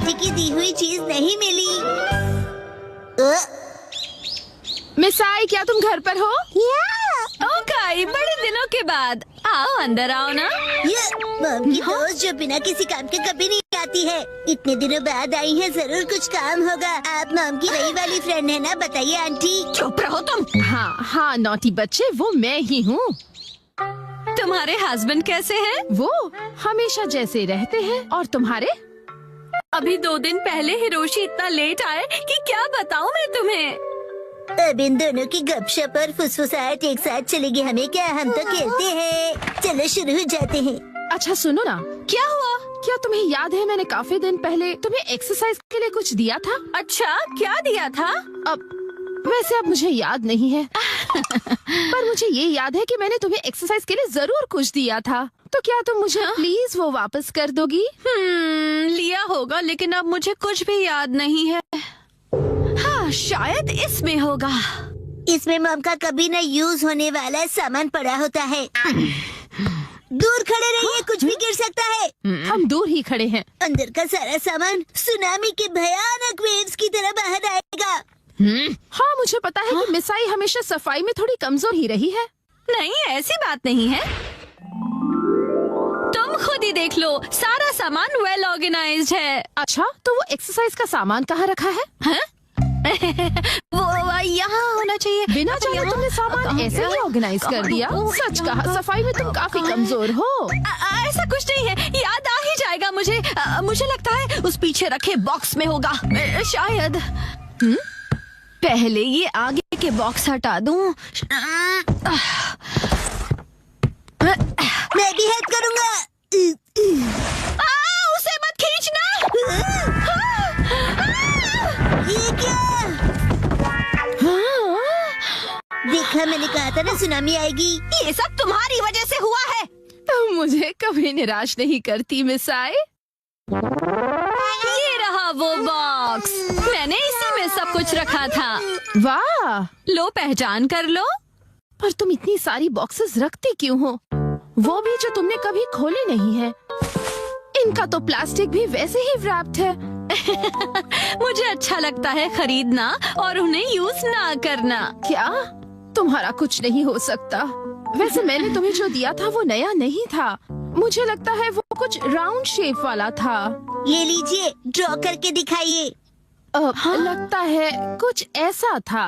Aunty की दी हुई चीज नहीं मिली। मिस आई, क्या तुम घर पर हो? ओ काई, बड़े दिनों के बाद। आओ अंदर आओ ना। ये मॉम की दोस्त जो बिना किसी काम के कभी नहीं आती है, इतने दिनों बाद आई है, जरूर कुछ काम होगा। आप मॉम की नई वाली फ्रेंड है ना? बताइए आंटी। चुप रहो तुम। हाँ हाँ नॉटी बच्चे, वो मैं ही हूँ। तुम्हारे हस्बैंड कैसे हैं? वो हमेशा जैसे रहते हैं। और तुम्हारे? अभी 2 दिन पहले हिरोशी इतना लेट आए कि क्या बताऊं मैं तुम्हें। अब इन दोनों की गपशप और फुसफुसाहट एक साथ चलेगी, हमें क्या, हम तो खेलते हैं। चलो शुरू हो जाते हैं। अच्छा सुनो ना, क्या हुआ? क्या तुम्हें याद है मैंने काफी दिन पहले तुम्हें एक्सरसाइज के लिए कुछ दिया था? अच्छा, क्या दिया था? वैसे अब मुझे याद नहीं है पर मुझे ये याद है कि मैंने तुम्हें एक्सरसाइज के लिए जरूर कुछ दिया था। तो क्या तुम मुझे प्लीज वो वापस कर दोगी? लिया होगा, लेकिन अब मुझे कुछ भी याद नहीं है। हाँ, शायद इसमें होगा। इसमें मॉम का कभी न यूज होने वाला सामान पड़ा होता है। दूर खड़े रहिए, कुछ भी गिर सकता है। हम दूर ही खड़े हैं। अंदर का सारा सामान सुनामी के भयानक वेव्स की तरह बाहर आएगा। हाँ मुझे पता है कि मिस आई हमेशा सफाई में थोड़ी कमजोर ही रही है। नहीं, ऐसी बात नहीं है। तुम खुद ही देख लो, सारा सामान वेल ऑर्गेनाइज्ड है। अच्छा, तो वो एक्सरसाइज का सामान कहाँ रखा है? वो यहाँ होना चाहिए। बिना जाने तुमने सामान ऐसे ही ऑर्गेनाइज कर दिया। सच कहा, सफाई में तुम काफी कमजोर हो। ऐसा कुछ नहीं है, याद आ ही जाएगा मुझे। मुझे लगता है उस पीछे रखे बॉक्स में होगा, शायद। पहले ये आगे के बॉक्स हटा दूं। मैं भी हेल्प करूँगा। उसे मत खींचना। ये क्या? देखा, मैंने कहा था ना सुनामी आएगी। ये सब तुम्हारी वजह से हुआ है। तुम मुझे कभी निराश नहीं करती मिस आई। ये रहा वो बॉक्स, मैंने इसी में सब कुछ रखा था। वाह, लो पहचान कर लो। पर तुम इतनी सारी बॉक्सेस रखती क्यों हो? वो भी जो तुमने कभी खोले नहीं है। इनका तो प्लास्टिक भी वैसे ही रैप्ड है। मुझे अच्छा लगता है खरीदना और उन्हें यूज ना करना। क्या? तुम्हारा कुछ नहीं हो सकता। वैसे मैंने तुम्हें जो दिया था वो नया नहीं था। मुझे लगता है वो कुछ राउंड शेप वाला था। ये लीजिए, ड्रॉ करके दिखाइए। लगता है कुछ ऐसा था।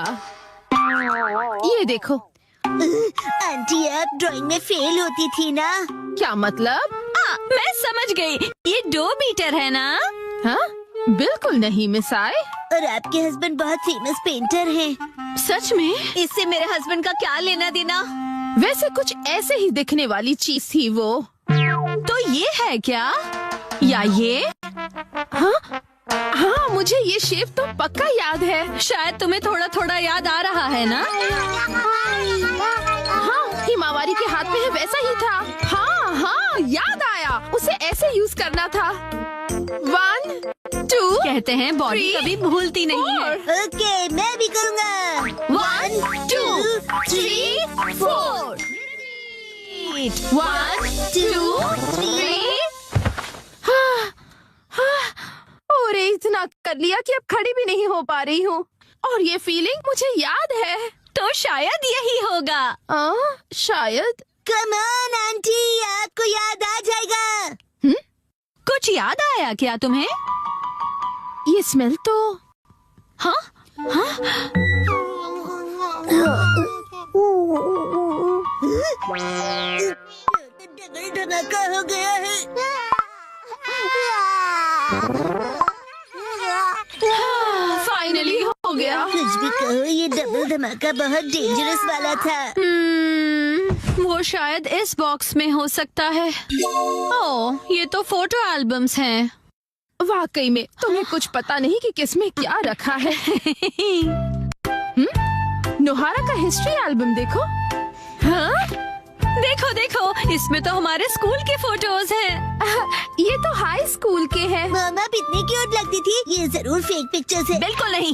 ये देखो। आंटी, आप ड्राइंग में फेल होती थी ना? क्या मतलब? मैं समझ गई, ये डो बीटर है ना? हाँ? बिल्कुल नहीं मिस आई। और आपके हस्बैंड बहुत फेमस पेंटर हैं। सच में? इससे मेरे हस्बैंड का क्या लेना देना? वैसे कुछ ऐसे ही दिखने वाली चीज थी वो। तो ये है क्या? या ये? हाँ, मुझे ये शेप तो पक्का याद है। शायद तुम्हें थोड़ा थोड़ा याद आ रहा है ना? हाँ, हिमावारी के हाथ में है, वैसा ही था। हाँ, याद आया। उसे ऐसे यूज करना था। 1 2 कहते हैं बॉडी कभी भूलती नहीं है। ओके, मैं भी करूँगा। 1 2 3 4। 1 2 3। और इतना कर लिया कि अब खड़ी भी नहीं हो पा रही हूँ। और ये फीलिंग मुझे याद है। तो शायद यही होगा। शायद। कम ऑन आंटी, आपको याद आ जाएगा। कुछ याद आया क्या तुम्हें? ये स्मेल तो। हाँ? डबल धमाका हो गया है। फाइनली हो गया। कुछ भी कहो, ये डबल धमाका बहुत डेंजरस वाला था। वो शायद इस बॉक्स में हो सकता है। ओह, ये तो फोटो एल्बम्स हैं। वाकई में तुम्हें कुछ पता नहीं कि किसमें क्या रखा है। नोहारा का हिस्ट्री एल्बम देखो। हाँ? देखो देखो, इसमें तो हमारे स्कूल के फोटोज हैं। ये तो हाई स्कूल के हैं। मॉम, आप इतनी क्यूट लगती थी। ये जरूर फेक पिक्चर्स है। बिल्कुल नहीं।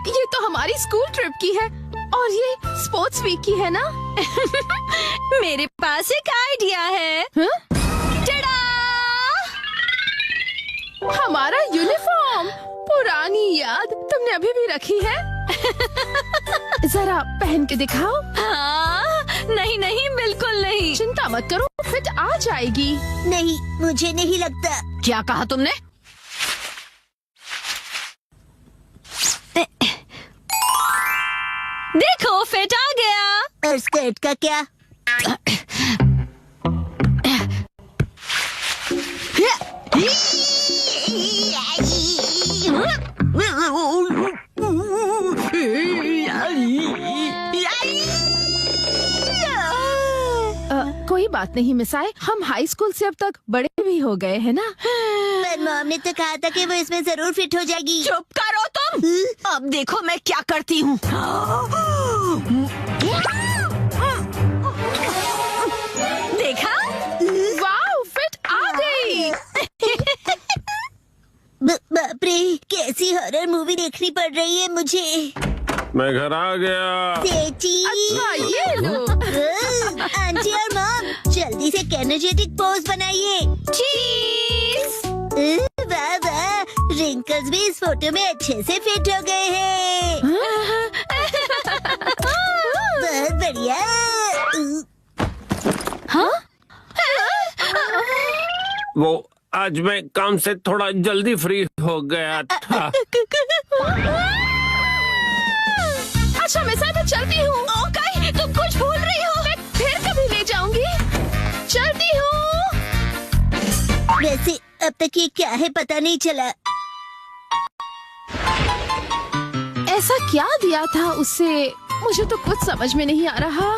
ये तो हमारी स्कूल ट्रिप की है। और ये स्पोर्ट्स वीक की है ना? मेरे पास एक आइडिया है। हाँ? टडा! हमारा यूनिफॉर्म, पुरानी याद तुमने अभी भी रखी है? जरा पहन के दिखाओ। नहीं नहीं, बिल्कुल नहीं। चिंता मत करो, फिट आ जाएगी। नहीं, मुझे नहीं लगता। क्या कहा तुमने? देखो, फिट आ गया। और स्कर्ट का क्या? कोई बात नहीं मिसाई, हम हाई स्कूल से अब तक बड़े भी हो गए हैं ना। पर मॉम ने तो कहा था कि वो इसमें जरूर फिट हो जाएगी। चुप करो तुम। अब देखो मैं क्या करती हूँ। देखा? वाओ, फिट आ गई। बाप रे, कैसी हॉरर मूवी देखनी पड़ रही है मुझे। मैं घर आ गया। सेठी। अच्छा, ये लो। आंटी और मॉम, जल्दी से एनर्जेटिक पोज बनाइए। चीज। वाह वाह, रिंकल्स भी इस फोटो में अच्छे से फिट हो गए हैं। बहुत बढ़िया। वो आज मैं काम से थोड़ा जल्दी फ्री हो गया था। अच्छा मिसाई, मैं चलती हूँ। ओके, तुम कुछ भूल रही हो। मैं फिर कभी ले जाऊंगी। चलती हूँ। वैसे अब तक ये क्या है पता नहीं चला। ऐसा क्या दिया था उससे, मुझे तो कुछ समझ में नहीं आ रहा।